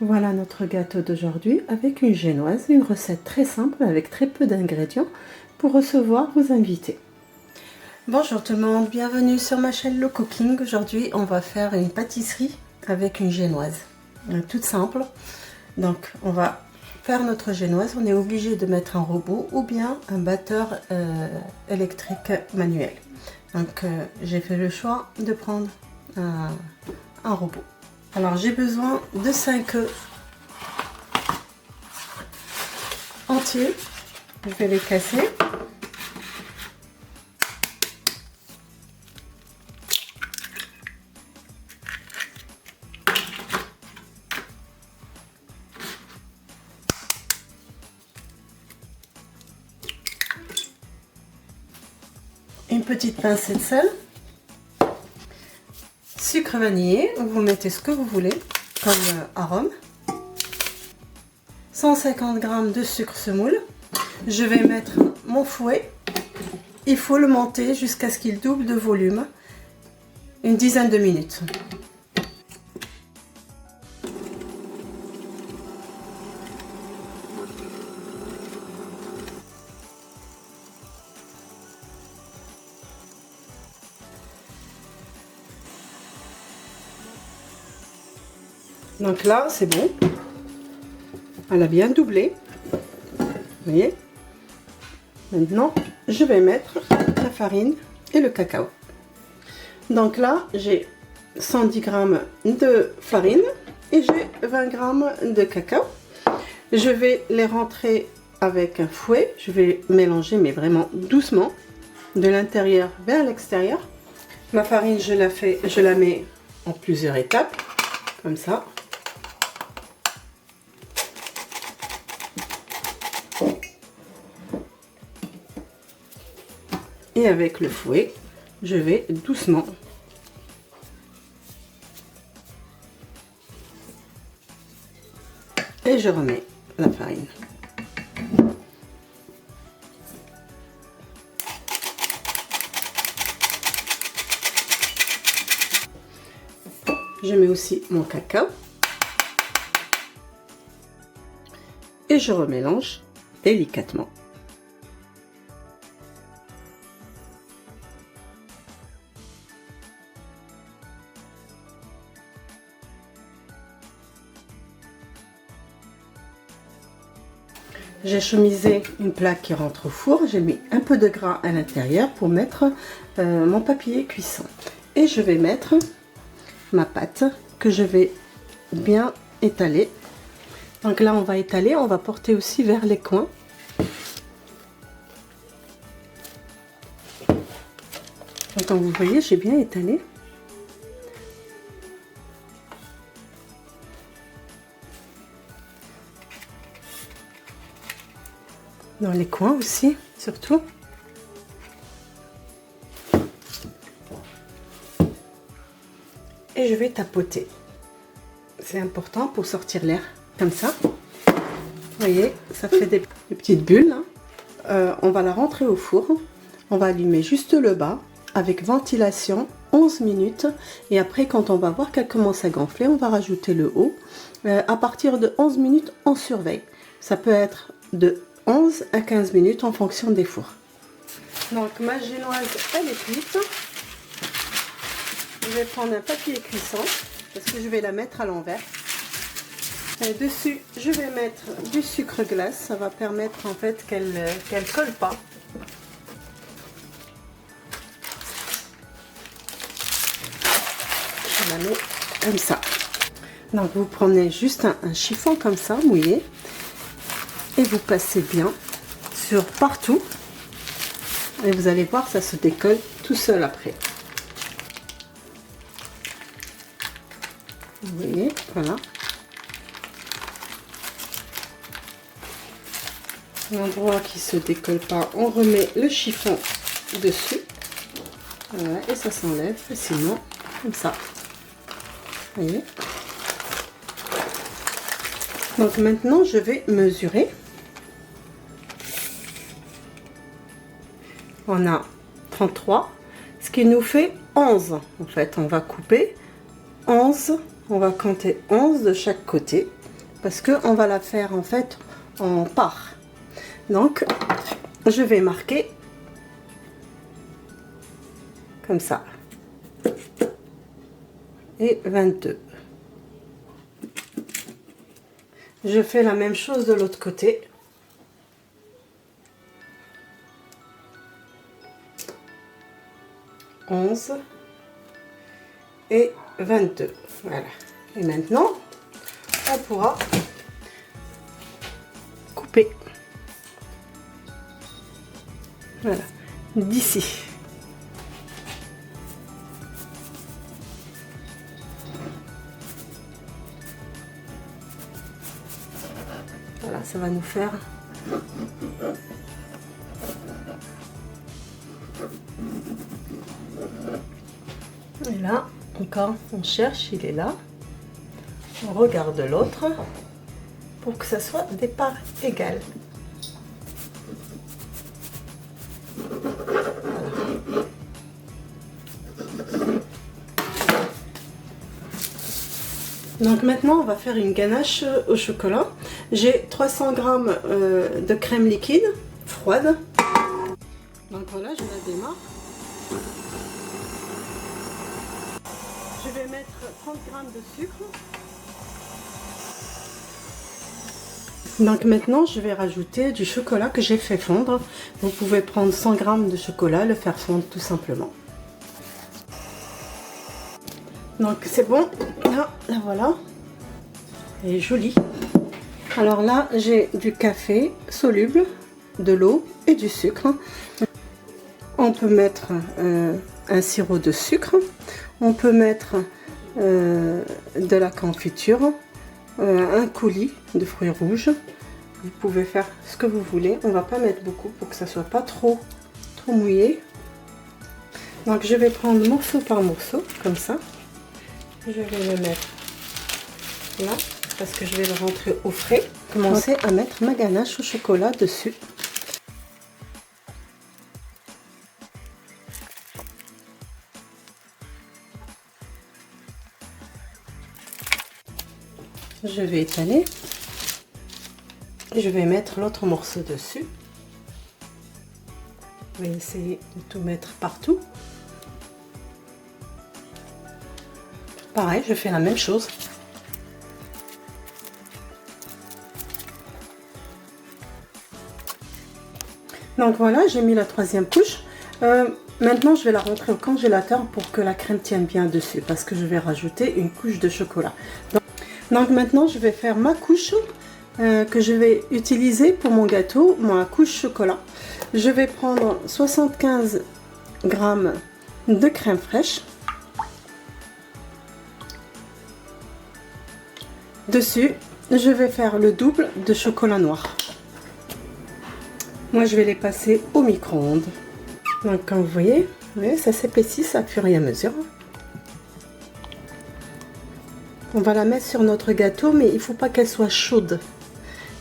Voilà notre gâteau d'aujourd'hui avec une génoise, une recette très simple avec très peu d'ingrédients pour recevoir vos invités. Bonjour tout le monde, bienvenue sur ma chaîne Le Cooking. Aujourd'hui on va faire une pâtisserie avec une génoise, toute simple. Donc on va faire notre génoise, on est obligé de mettre un robot ou bien un batteur électrique manuel. Donc j'ai fait le choix de prendre un robot. Alors j'ai besoin de 5 œufs entiers, je vais les casser. Une petite pincée de sel, sucre vanillé, vous mettez ce que vous voulez comme arôme, 150 g de sucre semoule. Je vais mettre mon fouet, il faut le monter jusqu'à ce qu'il double de volume, une dizaine de minutes. Donc là, c'est bon. Elle a bien doublé. Vous voyez? Maintenant, je vais mettre la farine et le cacao. Donc là, j'ai 110 g de farine et j'ai 20 g de cacao. Je vais les rentrer avec un fouet. Je vais mélanger, mais vraiment doucement, de l'intérieur vers l'extérieur. Ma farine, je la mets en plusieurs étapes, comme ça. Et avec le fouet, je vais doucement et je remets la farine. Je mets aussi mon cacao et je remélange délicatement. J'ai chemisé une plaque qui rentre au four, j'ai mis un peu de gras à l'intérieur pour mettre mon papier cuisson. Et je vais mettre ma pâte que je vais bien étaler. Donc là on va étaler, on va porter aussi vers les coins. Donc comme vous voyez, j'ai bien étalé. Dans les coins aussi, surtout. Et je vais tapoter. C'est important pour sortir l'air, comme ça. Vous voyez, ça fait des petites bulles. On va la rentrer au four. On va allumer juste le bas avec ventilation 11 minutes. Et après, quand on va voir qu'elle commence à gonfler, on va rajouter le haut. À partir de 11 minutes, on surveille. Ça peut être de 11 à 15 minutes en fonction des fours. Donc ma génoise, elle est cuite. Je vais prendre un papier cuisson parce que je vais la mettre à l'envers. Dessus, je vais mettre du sucre glace. Ça va permettre en fait qu'elle colle pas. Je la mets comme ça. Donc vous prenez juste un chiffon comme ça, mouillé. Et vous passez bien sur partout et vous allez voir, ça se décolle tout seul après. Vous voyez, voilà. L'endroit qui se décolle pas, on remet le chiffon dessus. Voilà, et ça s'enlève facilement comme ça. Vous voyez. Donc maintenant je vais mesurer. On a 33, ce qui nous fait 11. En fait, on va couper 11, on va compter 11 de chaque côté. parce que on va la faire en fait en part. Donc je vais marquer comme ça et 22. Je fais la même chose de l'autre côté. Et 22. Voilà. Et maintenant, on pourra couper. Voilà. D'ici. Voilà, ça va nous faire et là encore on cherche, il est là, on regarde l'autre pour que ça soit des parts égales. Voilà. Donc maintenant on va faire une ganache au chocolat. J'ai 300 g de crème liquide froide. Donc voilà, je la démarre. Je vais mettre 30 g de sucre. Donc maintenant je vais rajouter du chocolat que j'ai fait fondre. Vous pouvez prendre 100 g de chocolat, le faire fondre tout simplement. Donc c'est bon, là voilà, elle est jolie. Alors là j'ai du café soluble, de l'eau et du sucre. On peut mettre un sirop de sucre, on peut mettre de la confiture, un coulis de fruits rouges. Vous pouvez faire ce que vous voulez, on va pas mettre beaucoup pour que ça soit pas trop mouillé. Donc je vais prendre morceau par morceau comme ça. Je vais le mettre là parce que je vais le rentrer au frais. Commencer à mettre ma ganache au chocolat dessus. Je vais étaler et je vais mettre l'autre morceau dessus. Je vais essayer de tout mettre partout. Pareil, je fais la même chose. Donc voilà, j'ai mis la troisième couche. Maintenant, je vais la rentrer au congélateur pour que la crème tienne bien dessus, parce que je vais rajouter une couche de chocolat. Donc maintenant, je vais faire ma couche que je vais utiliser pour mon gâteau, ma couche chocolat. Je vais prendre 75 g de crème fraîche. Dessus, je vais faire le double de chocolat noir. Moi, je vais les passer au micro-ondes. Donc, comme vous voyez, ça s'épaissit à fur et à mesure. On va la mettre sur notre gâteau, mais il ne faut pas qu'elle soit chaude.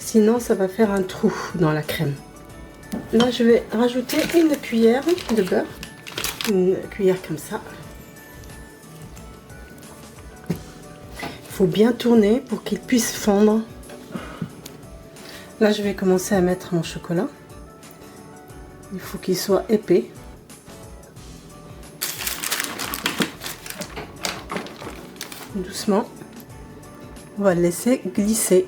Sinon, ça va faire un trou dans la crème. Là, je vais rajouter une cuillère de beurre. Une cuillère comme ça. Il faut bien tourner pour qu'il puisse fondre. Là, je vais commencer à mettre mon chocolat. Il faut qu'il soit épais. Doucement. On va le laisser glisser.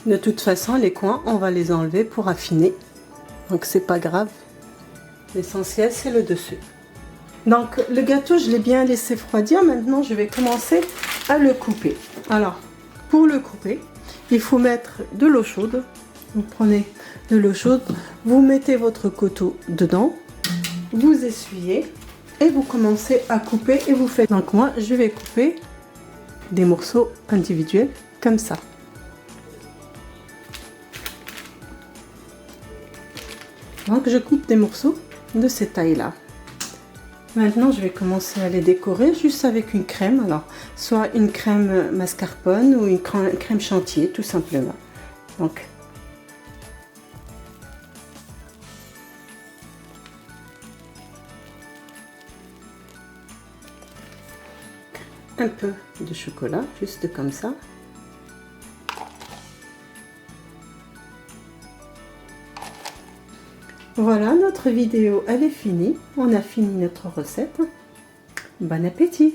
De toute façon, les coins, on va les enlever pour affiner. Donc, c'est pas grave. L'essentiel, c'est le dessus. Donc, le gâteau, je l'ai bien laissé refroidir. Maintenant, je vais commencer à le couper. Alors, pour le couper, il faut mettre de l'eau chaude. Vous prenez de l'eau chaude, vous mettez votre couteau dedans, vous essuyez et vous commencez à couper et vous faites. Donc, moi, je vais couper des morceaux individuels comme ça. Donc je coupe des morceaux de cette taille là. Maintenant, je vais commencer à les décorer juste avec une crème. Alors, soit une crème mascarpone ou une crème chantilly, tout simplement. Donc, un peu de chocolat, juste comme ça. Voilà, notre vidéo, elle est finie. On a fini notre recette. Bon appétit!